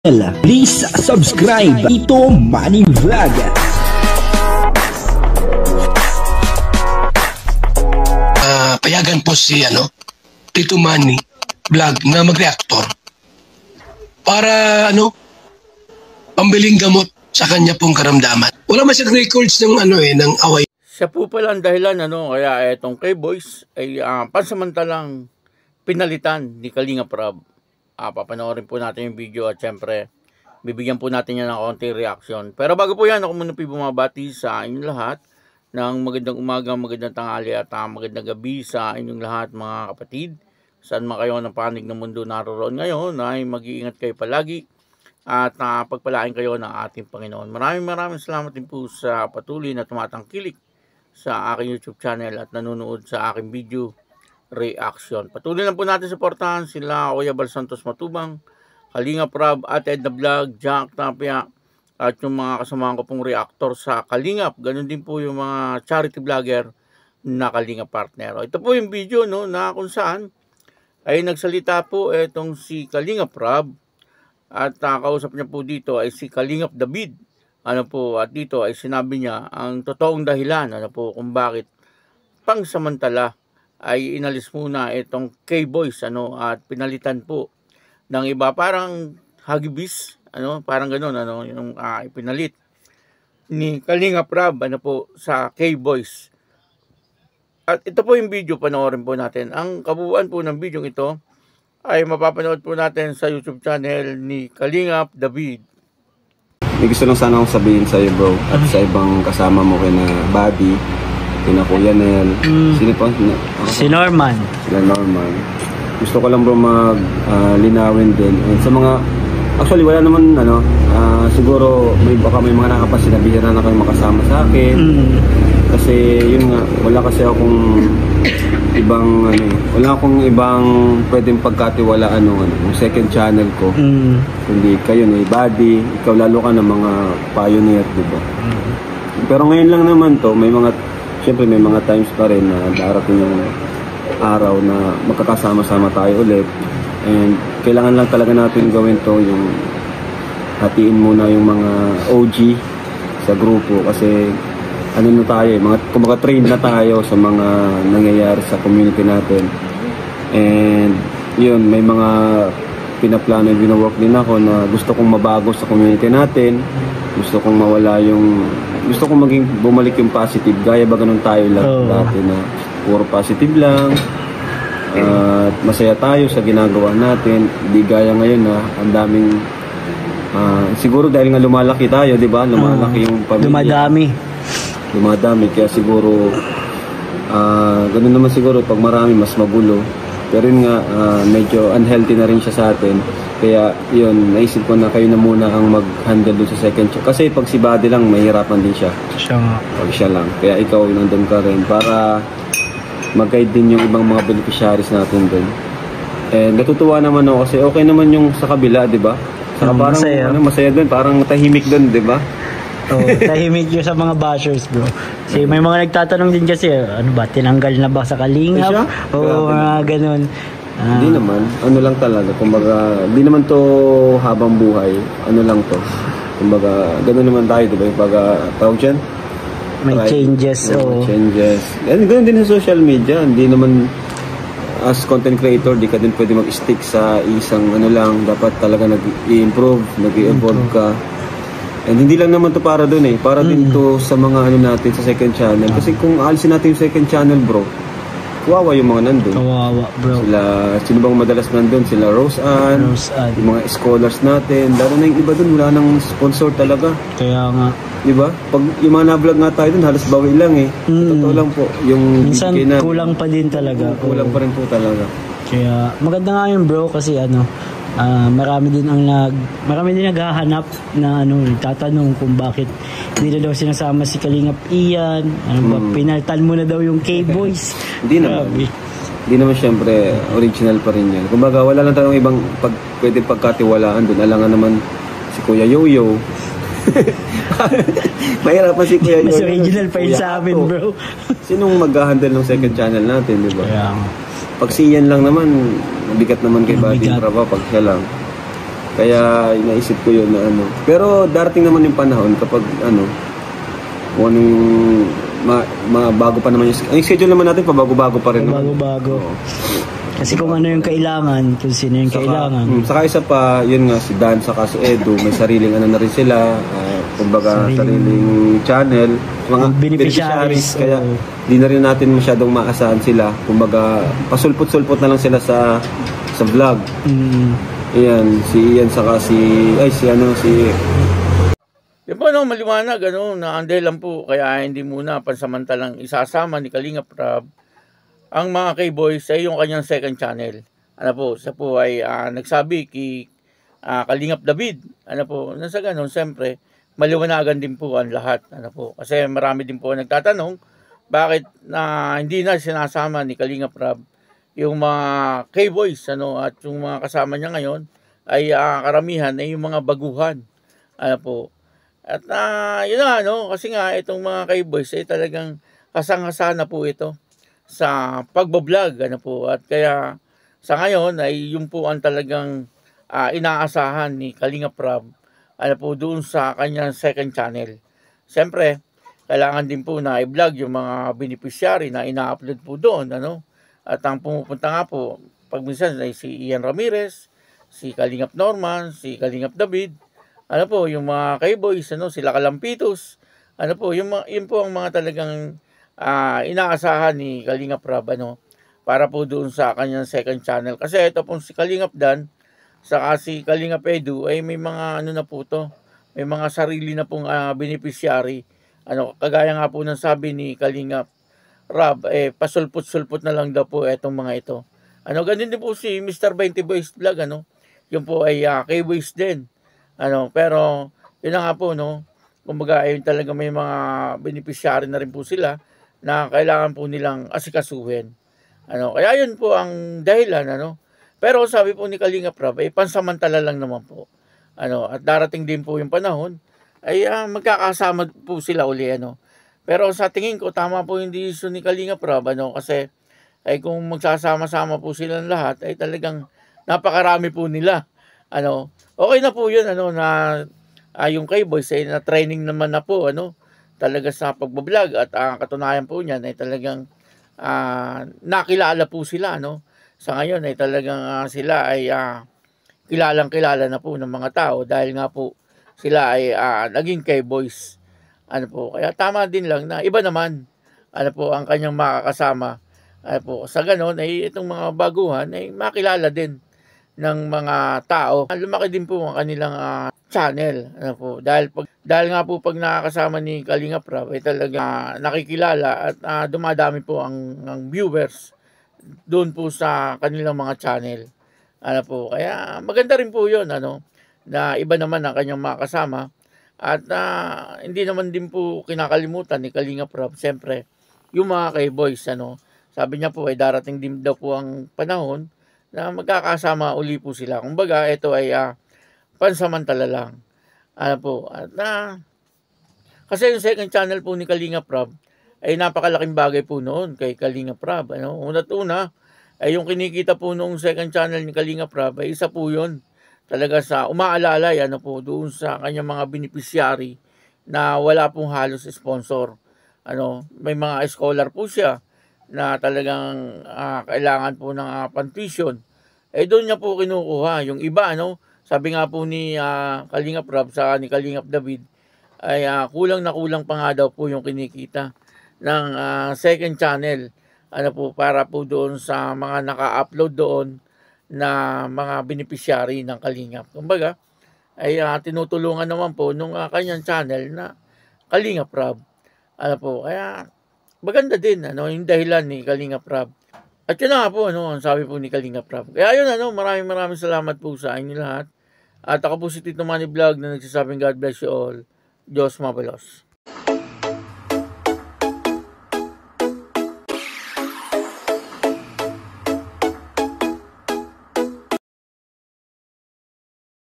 Please subscribe Tito Manny Vlog. Payagan po si Tito Manny Vlog na mag-reactor para pambiling gamot sa kanya pong karamdaman. Wala man siya records ng ng away. Siya po pala ang dahilan kaya etong K-Boys ay pansamantalang pinalitan ni Kalinga Prab. Papanoorin po natin yung video at syempre bibigyan po natin yan ng konti reaction. Pero bago po yan, ako muna po bumabati sa inyong lahat ng magandang umaga, magandang tanghali at magandang gabi sa inyong lahat mga kapatid. Saan man kayo ng panig ng mundo naroon ngayon ay mag-iingat kayo palagi at pagpalain kayo ng ating Panginoon. Maraming salamat din po sa patuloy na tumatangkilik sa aking YouTube channel at nanonood sa aking video reaction. Patuloy lang po natin suportahan sila Kuya Bal Santos Matubang, Kalinga Prab at Edna Vlog, Jack Tapia at yung mga kasamahan ko pong reactor sa Kalingap. Ganun din po yung mga charity vlogger na Kalinga partner. Ito po yung video na kung saan ay nagsalita po itong si Kalinga Prab at kausap niya po dito ay si Kalingap David. At dito ay sinabi niya ang totoong dahilan kung bakit pangsamantala ay inalis muna itong K-Boys at pinalitan po ng iba parang hagibis parang ganoon yung ipinalit ni Kalinga Prab sa K-Boys. At ito po yung video, panoorin po natin. Ang kabuuan po ng video ito ay mapapanood po natin sa YouTube channel ni Kalinga David. May gusto lang sana akong sabihin sa iyo, bro, at sa ibang kasama mo kina Buddy, kina Kuya Nel, sino pa? Si Norman. Sila Norman. Gusto ko lang, bro, linawin din. And sa mga, actually wala naman, siguro baka may mga nakapasinabihan na kayo makasama sa akin. Kasi yun nga, wala akong ibang pwedeng pagkatiwalaan yung second channel ko. Hindi kayo ni Buddy, ikaw lalo ka ng mga pioneer, diba? Pero ngayon lang naman to, siyempre may mga times pa rin na darating yung araw na magkakasama-sama tayo ulit. And kailangan lang talaga natin gawin to, yung hatiin muna yung mga OG sa grupo. Kasi kumbaga trained na tayo sa mga nangyayari sa community natin. And yun, may mga pinaplano yung binawork din ako na gusto kong mabago sa community natin. Gusto kong bumalik yung positive. Gaya ba ganun tayo lang dati na puro positive lang. At masaya tayo sa ginagawa natin. Di gaya ngayon na ang daming siguro dahil nga lumalaki tayo, di ba? Lumalaki yung pamilya. Dumadami, kaya siguro ganun naman siguro pag marami mas magulo. Pero yun nga, medyo unhealthy na rin siya sa atin. Kaya yun, naisip ko na kayo na muna ang mag-handle dun sa second show. Kasi pag si Buddy lang, mahirapan din siya. Siya nga. Pag siya lang. Kaya ikaw nandun ka rin para mag-guide din yung ibang mga beneficiaries natin dun. And natutuwa naman ako kasi okay naman yung sa kabila, di ba? Saka parang masaya dun, parang tahimik dun, di ba? Tahimik yun sa mga bashers, bro. Kasi may mga nagtatanong din kasi, tinanggal na ba sa Kalingap? Mga ganun. Hindi naman, lang talaga. Kumbaga, hindi naman to habang buhay. Lang to. Kumbaga, ganun naman tayo, diba? Yung tawag dyan? May changes. Changes. And ganun din sa social media. Hindi naman, as content creator, di ka din pwede mag-stick sa isang lang. Dapat talaga nag-i-improve, nag-i-evolve ka. And hindi lang naman to para doon para din to sa mga natin sa second channel. Kasi kung alisin natin yung second channel, bro, kawawa yung mga nandun. Kawawa, bro. Sino bang madalas nandun? Sila Rose Ann, yung mga scholars natin. Lalo na yung iba dun, wala nang sponsor talaga. Kaya nga. Diba? Pag yung mga na-vlog nga tayo dun, halos bawi lang Totoo lang po. Yung minsan kulang pa din talaga. Kulang pa rin po talaga. Kaya maganda nga yun, bro, kasi marami din naghahanap na tatanong kung bakit hindi na daw sinasama si Kalingap Ian. Pinaltan mo na daw yung K-Boys. Hindi naman syempre original pa rin yan. Kumbaga wala lang tayong ibang pwede pagkatiwalaan doon. Alangan naman si Kuya Yoyo. Mahirapan si Kuya Yoyo. Mas original pa yun sa amin, bro. Sinong mag-handle ng second channel natin, di ba? Kaya Pag si Ian lang naman, mabigat naman kay Buddy Praba pag siya lang. Kaya naisip ko yun na ano. Pero darating naman yung panahon kapag ano, kung ano yung bago pa naman yung schedule naman natin, pabago-bago pa rin. Bago-bago. Oo. Kasi kung ano yung kailangan, kung sino yung kailangan. Saka isa pa, yun nga, si Dan saka si Edu, may sariling ano na rin sila, kumbaga sariling channel, mga beneficiaries. Kaya di na rin natin masyadong maasahan sila. Kumbaga, pasulpot-sulpot na lang sila sa vlog. Ayan, si Ian saka si Yan po, no, maliwanag, na anday lang po, kaya hindi muna pansamantalang isasama ni Kalingap Rab ang mga K-Boys ay yung kanyang second channel. Siya po ay nagsabi kay Kalingap David, nasa ganun, siyempre, maliwanagan din po ang lahat, kasi marami din po nagtatanong, bakit hindi na sinasama ni Kalingap Rab yung mga K-Boys, at yung mga kasama niya ngayon, ay karamihan ay yung mga baguhan, At yun na, kasi nga, itong mga K-Boys ay talagang kasangasa na po ito sa pagbablog, at kaya sa ngayon ay yung po ang talagang inaasahan ni Kalingap Rab doon sa kanyang second channel. Siyempre, kailangan din po na i-vlog yung mga beneficiary na ina-upload po doon, at ang pumupunta nga po pag minsan ay si Ian Ramirez, si Kalingap Norman, si Kalingap David, yung mga K-Boys, sila Kalampitos, yun po ang mga talagang inaasahan ni Kalingap Rab, para po doon sa kanyang second channel. Kasi ito pong si Kalingap Dan, saka si Kalingap Edu, ay may mga na po to, may mga sarili na pong beneficiary. Kagaya nga po ng sabi ni Kalingap Rab, pasulpot-sulpot na lang daw po itong mga ito. Ganun din po si Mr. 20 Boys Vlog, yun po ay K-Boys din. Pero yun na nga po, kumbaga ayun talaga may mga beneficiary na rin po sila na kailangan po nilang asikasuhin. Kaya yun po ang dahilan, Pero sabi po ni Kalingap Rab, pansamantala lang naman po. At darating din po yung panahon, ay magkakasama po sila uli, Pero sa tingin ko, tama po yung decision ni Kalingap Rab, kasi ay kung magsasama-sama po silang lahat, ay talagang napakarami po nila. Okay na po yun, na yung K-Boys ay na-training naman na po, talaga sa pagbablog, at ang katunayan po niyan ay talagang nakilala po sila, Sa ngayon ay talagang sila ay kilalang-kilala na po ng mga tao dahil nga po sila ay naging K-Boys. Kaya tama din lang na iba naman ang kanyang makakasama. Sa ganon ay itong mga baguhan ay makilala din ng mga tao. Lumaki din po ang kanilang channel. Dahil nga po pag nakakasama ni Kalingap Rab ay talaga nakikilala at dumadami po ang viewers doon po sa kanilang mga channel. Kaya maganda rin po 'yon, na iba naman ang kanyang makakasama at hindi naman din po kinakalimutan ni Kalingap Rab siyempre yung mga K-Boys, Sabi niya po ay darating din daw po ang panahon na magkakasama uli po sila. Kumbaga, ito ay pansamantala lang. Kasi yung second channel po ni Kalingap Rab ay napakalaking bagay po noon kay Kalingap Rab. Una't una, ay yung kinikita po noong second channel ni Kalingap Rab ay isa po yun. Talaga sa umaalalay, doon sa kanyang mga beneficiary na wala pong halos sponsor. May mga scholar po siya na talagang kailangan po ng pan-tuition, doon niya po kinukuha. Yung iba, sabi nga po ni Kalingap Rab sa ni Kalingap David, ay kulang na kulang pa nga daw po yung kinikita ng second channel, para po doon sa mga naka-upload doon na mga beneficiary ng Kalingap. Kumbaga, ay tinutulungan naman po nung kanyang channel na Kalingap Rab. Kaya maganda din, yung dahilan ni Kalingap Rab. At yun na nga po, ang sabi po ni Kalingap Rab. Kaya yun, maraming salamat po sa inyo lahat. At ako po si Tito Manny Vlog na nagsasabing God bless you all. Diyos mabalos.